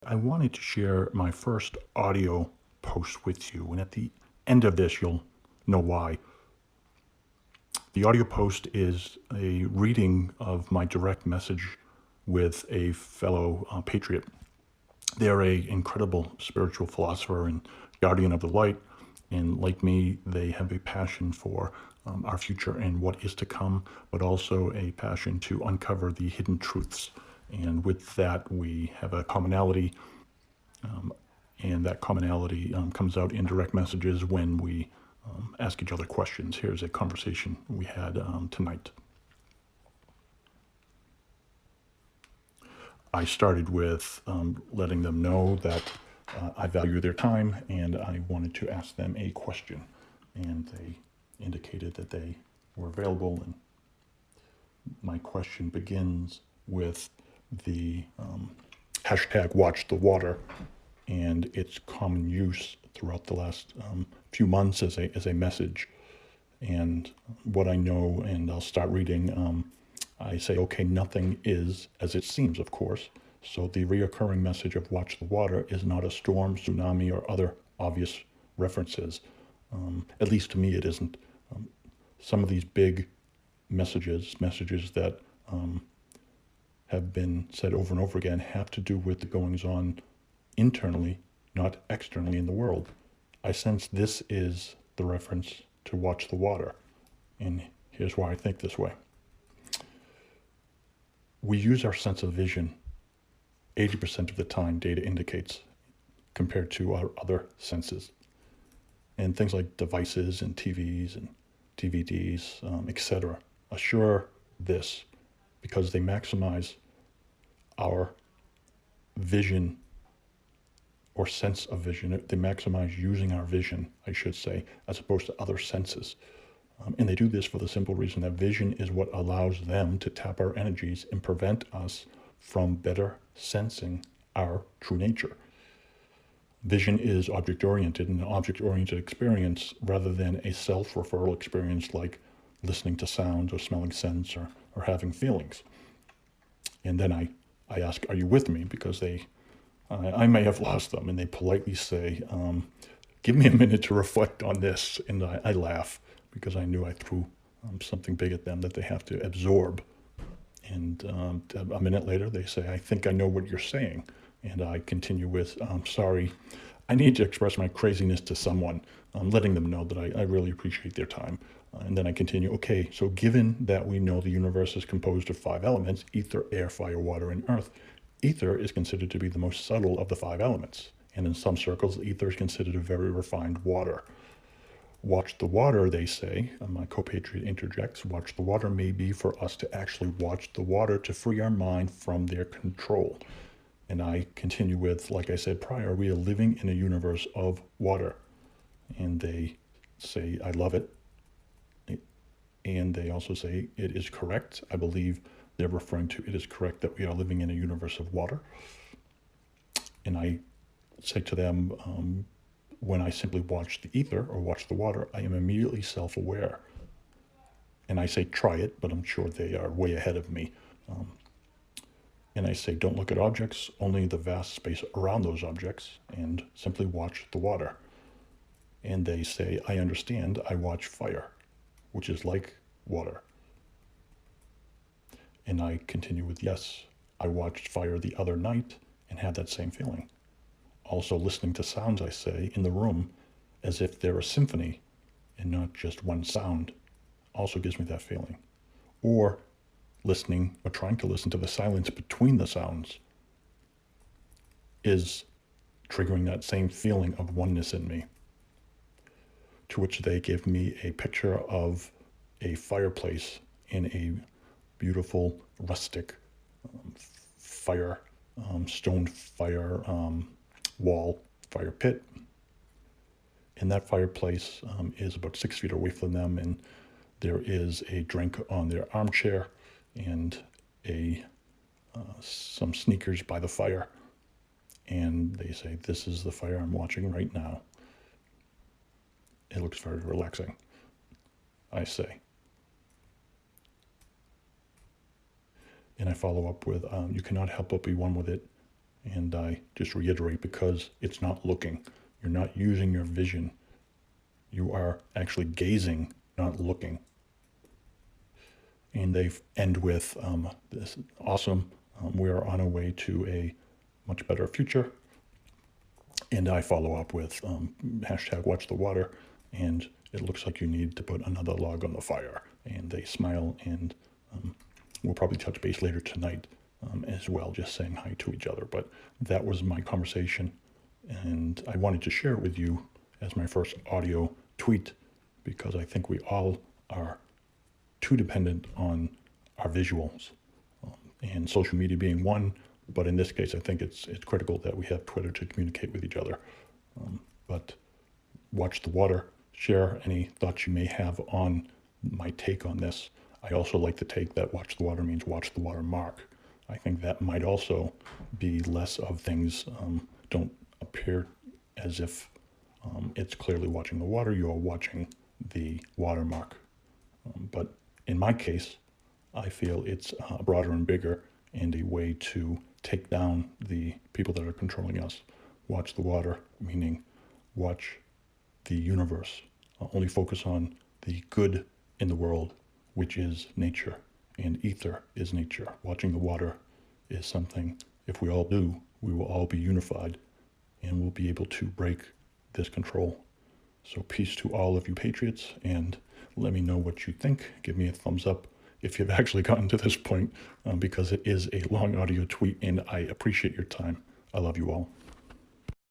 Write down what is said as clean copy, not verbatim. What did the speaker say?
I wanted to share my first audio post with you, and at the end of this, you'll know why. The audio post is a reading of my direct message with a fellow patriot. They're a incredible spiritual philosopher and guardian of the light, and like me, they have a passion for our future and what is to come, but also a passion to uncover the hidden truths. And with that, we have a commonality, and that commonality comes out in direct messages when we ask each other questions. Here's a conversation we had tonight. I started with letting them know that I value their time and I wanted to ask them a question. And they indicated that they were available. And my question begins with the hashtag watch the water and its common use throughout the last few months as a message. And what I know, and I'll start reading. I say, okay, nothing is as it seems, of course. So the reoccurring message of watch the water is not a storm, tsunami, or other obvious references. At least to me, it isn't. Some of these big messages that have been said over and over again, have to do with the goings on internally, not externally in the world. I sense this is the reference to watch the water. And here's why I think this way. We use our sense of vision 80% of the time, data indicates, compared to our other senses. And things like devices and TVs and DVDs, etc., assure this because they maximize our vision or sense of vision. They maximize using our vision, I should say, as opposed to other senses. And they do this for the simple reason that vision is what allows them to tap our energies and prevent us from better sensing our true nature. Vision is object-oriented, and an object-oriented experience rather than a self-referral experience like listening to sounds or smelling scents or having feelings. And then I ask, are you with me? Because I may have lost them, and they politely say, give me a minute to reflect on this. And I laugh because I knew I threw something big at them that they have to absorb. And a minute later, they say, I think I know what you're saying. And I continue with, sorry, I need to express my craziness to someone, letting them know that I really appreciate their time. And then I continue, okay, so given that we know the universe is composed of 5 elements, ether, air, fire, water, and earth, ether is considered to be the most subtle of the 5 elements. And in some circles, ether is considered a very refined water. Watch the water, they say. My compatriot interjects, watch the water may be for us to actually watch the water to free our mind from their control. And I continue with, like I said prior, we are living in a universe of water. And they say, I love it. And they also say, it is correct. I believe they're referring to it is correct that we are living in a universe of water. And I say to them, when I simply watch the ether or watch the water, I am immediately self-aware. And I say, try it, but I'm sure they are way ahead of me. And I say, don't look at objects, only the vast space around those objects, and simply watch the water. And they say, I understand, I watch fire, which is like water. And I continue with, yes, I watched fire the other night and had that same feeling. Also listening to sounds, I say, in the room as if they're a symphony and not just one sound also gives me that feeling. Or listening or trying to listen to the silence between the sounds is triggering that same feeling of oneness in me. To which they give me a picture of a fireplace in a beautiful rustic fire, stone fire wall fire pit. And that fireplace is about 6 feet away from them, and there is a drink on their armchair and some sneakers by the fire. And they say, this is the fire I'm watching right now. It looks very relaxing, I say. And I follow up with, you cannot help but be one with it. And I just reiterate, because it's not looking. You're not using your vision. You are actually gazing, not looking. And they end with this awesome, we are on our way to a much better future. And I follow up with hashtag watch the water, and it looks like you need to put another log on the fire. And they smile, and we'll probably touch base later tonight as well, just saying hi to each other. But that was my conversation, and I wanted to share it with you as my first audio tweet, because I think we all are too dependent on our visuals, and social media being one. But in this case, I think it's critical that we have Twitter to communicate with each other. But watch the water. Share any thoughts you may have on my take on this. I also like the take that watch the water means watch the water mark. I think that might also be less of things don't appear as if it's clearly watching the water. You are watching the watermark. But in my case, I feel it's broader and bigger, and a way to take down the people that are controlling us. Watch the water, meaning watch the universe. Only focus on the good in the world, which is nature, and ether is nature. Watching the water is something, if we all do, we will all be unified, and we'll be able to break this control. So peace to all of you patriots, and let me know what you think. Give me a thumbs up if you've actually gotten to this point, because it is a long audio tweet, and I appreciate your time. I love you all.